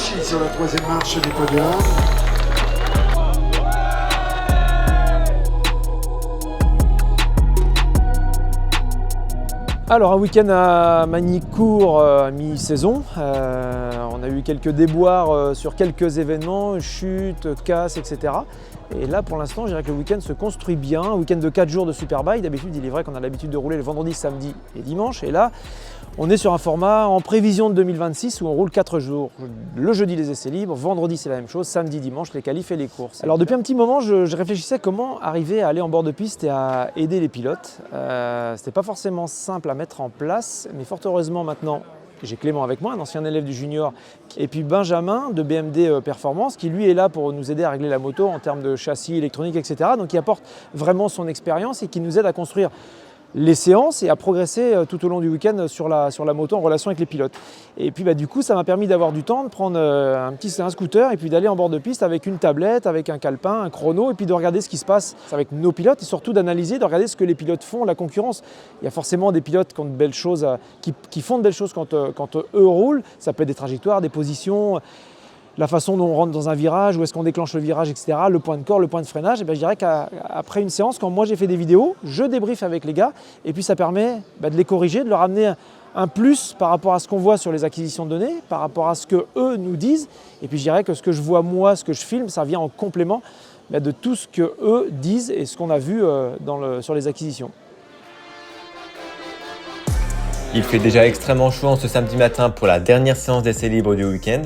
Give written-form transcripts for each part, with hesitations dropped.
Cauchy sur la troisième marche du podium. Alors un week-end à Magny-Cours à mi-saison, on a eu quelques déboires sur quelques événements, chutes, casses, etc. Et là pour l'instant je dirais que le week-end se construit bien, un week-end de 4 jours de Superbike. D'habitude il est vrai qu'on a l'habitude de rouler le vendredi, samedi et dimanche, et là on est sur un format en prévision de 2026 où on roule 4 jours. Le jeudi les essais libres, vendredi c'est la même chose, samedi, dimanche les qualifs et les courses. Alors depuis un petit moment je réfléchissais à comment arriver à aller en bord de piste et à aider les pilotes. C'était pas forcément simple à mettre en place, mais fort heureusement maintenant j'ai Clément avec moi, un ancien élève du junior, et puis Benjamin de BMD Performance qui lui est là pour nous aider à régler la moto en termes de châssis, électronique, etc. Donc il apporte vraiment son expérience et qui nous aide à construire les séances et à progresser tout au long du week-end sur la moto en relation avec les pilotes. Et puis du coup ça m'a permis d'avoir du temps, de prendre un scooter et puis d'aller en bord de piste avec une tablette, avec un calepin, un chrono, et puis de regarder ce qui se passe avec nos pilotes et surtout d'analyser, de regarder ce que les pilotes font, la concurrence. Il y a forcément des pilotes qui ont de belles choses, qui font de belles choses quand eux roulent. Ça peut être des trajectoires, des positions, la façon dont on rentre dans un virage, où est-ce qu'on déclenche le virage, etc., le point de corps, le point de freinage. Et je dirais qu'après une séance, quand moi j'ai fait des vidéos, je débriefe avec les gars et puis ça permet de les corriger, de leur amener un plus par rapport à ce qu'on voit sur les acquisitions de données, par rapport à ce qu'eux nous disent. Et puis je dirais que ce que je vois moi, ce que je filme, ça vient en complément de tout ce qu'eux disent et ce qu'on a vu sur les acquisitions. Il fait déjà extrêmement chaud en ce samedi matin pour la dernière séance d'essais libres du week-end.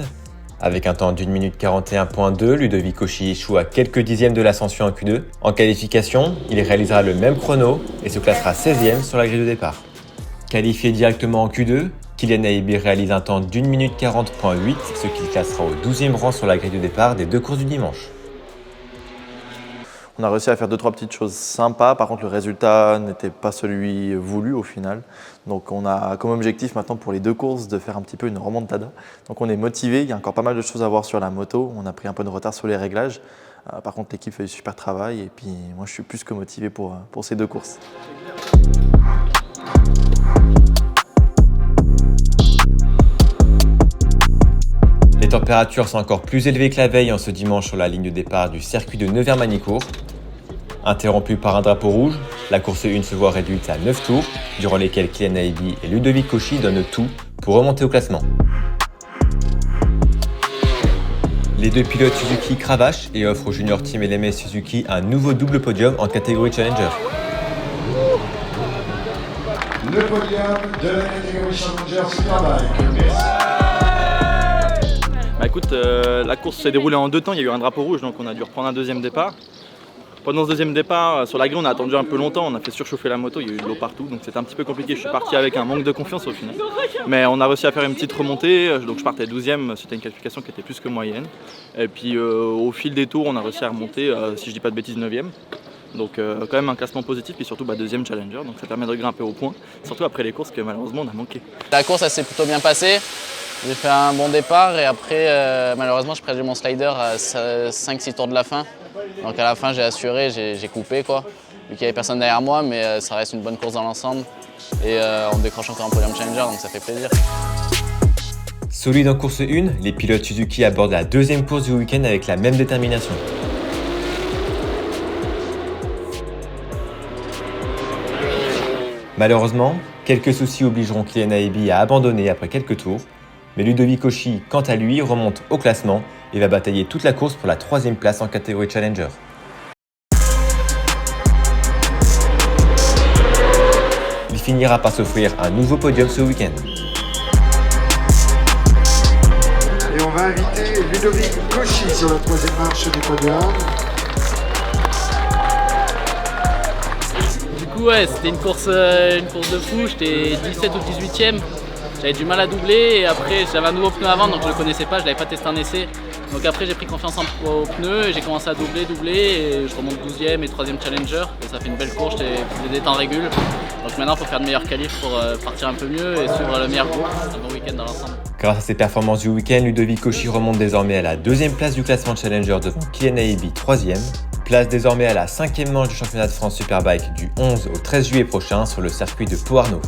Avec un temps d'1 minute 41.2, Ludovic Cauchy échoue à quelques dixièmes de l'ascension en Q2. En qualification, il réalisera le même chrono et se classera 16e sur la grille de départ. Qualifié directement en Q2, Kylian Aibi réalise un temps d'1 minute 40.8, ce qui le classera au 12e rang sur la grille de départ des 2 courses du dimanche. On a réussi à faire 2-3 petites choses sympas, par contre le résultat n'était pas celui voulu au final. Donc on a comme objectif maintenant pour les 2 courses de faire un petit peu une remontada. Donc on est motivé, il y a encore pas mal de choses à voir sur la moto, on a pris un peu de retard sur les réglages. Par contre l'équipe fait du super travail et puis moi je suis plus que motivé pour ces 2 courses. Les températures sont encore plus élevées que la veille en ce dimanche sur la ligne de départ du circuit de Nevers-Magny-Cours. Interrompue par un drapeau rouge, la course 1 se voit réduite à 9 tours, durant lesquels Kylian Aibi et Ludovic Cauchy donnent tout pour remonter au classement. Les 2 pilotes Suzuki cravache et offrent au Junior Team LMS Suzuki un nouveau double podium en catégorie Challenger. Le podium de la catégorie Challenger Superbike. Écoute, la course s'est déroulée en 2 temps, il y a eu un drapeau rouge donc on a dû reprendre un deuxième départ. Pendant ce deuxième départ, sur la grille on a attendu un peu longtemps, on a fait surchauffer la moto, il y a eu de l'eau partout donc c'était un petit peu compliqué, je suis parti avec un manque de confiance au final. Mais on a réussi à faire une petite remontée, donc je partais 12e, c'était une qualification qui était plus que moyenne. Et puis au fil des tours on a réussi à remonter, si je dis pas de bêtises, 9e. Donc quand même un classement positif et surtout deuxième challenger, donc ça permet de grimper au point, surtout après les courses que malheureusement on a manqué. La course elle s'est plutôt bien passée, j'ai fait un bon départ et après malheureusement je perdais mon slider à 5-6 tours de la fin. Donc à la fin j'ai assuré, j'ai coupé quoi, vu qu'il n'y avait personne derrière moi, mais ça reste une bonne course dans l'ensemble et on décroche encore un podium challenger donc ça fait plaisir. Solide en course 1, les pilotes Suzuki abordent la 2e course du week-end avec la même détermination. Malheureusement, quelques soucis obligeront Kylian Aibi à abandonner après quelques tours, mais Ludovic Cauchy, quant à lui, remonte au classement et va batailler toute la course pour la 3e place en catégorie Challenger. Il finira par s'offrir un nouveau podium ce week-end. Et on va inviter Ludovic Cauchy sur la troisième marche du podium. Du coup ouais, c'était une course de fou, j'étais 17 ou 18e. J'avais du mal à doubler et après j'avais un nouveau pneu avant donc je le connaissais pas, je l'avais pas testé en essai. Donc après j'ai pris confiance au pneu et j'ai commencé à doubler et je remonte 12e et 3e challenger et ça fait une belle course, j'ai des temps régul. Donc maintenant il faut faire de meilleurs qualifs pour partir un peu mieux et suivre le meilleur groupe. C'est un bon week-end dans l'ensemble. Grâce à ses performances du week-end, Ludovic Cauchy remonte désormais à la 2e place du classement Challenger devant Kylian Aibi 3e. Place désormais à la 5e manche du championnat de France Superbike du 11 au 13 juillet prochain sur le circuit de Pau-Arnaud.